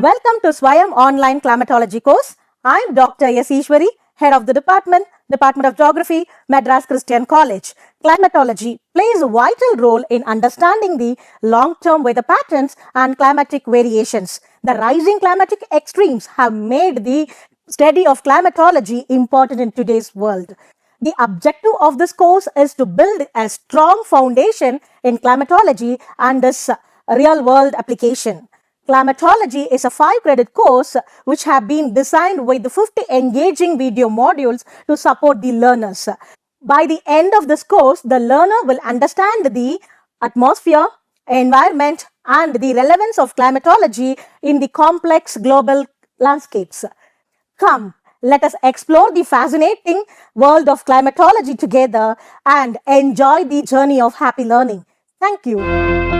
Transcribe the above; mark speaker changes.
Speaker 1: Welcome to SWAYAM online climatology course. I'm Dr. Eswari, head of the Department of Geography, Madras Christian College. Climatology plays a vital role in understanding the long-term weather patterns and climatic variations. The rising climatic extremes have made the study of climatology important in today's world. The objective of this course is to build a strong foundation in climatology and its real-world application. Climatology is a 5-credit course which have been designed with 50 engaging video modules to support the learners. By the end of this course, the learner will understand the atmosphere, environment, and the relevance of climatology in the complex global landscapes. Come, let us explore the fascinating world of climatology together and enjoy the journey of happy learning. Thank you.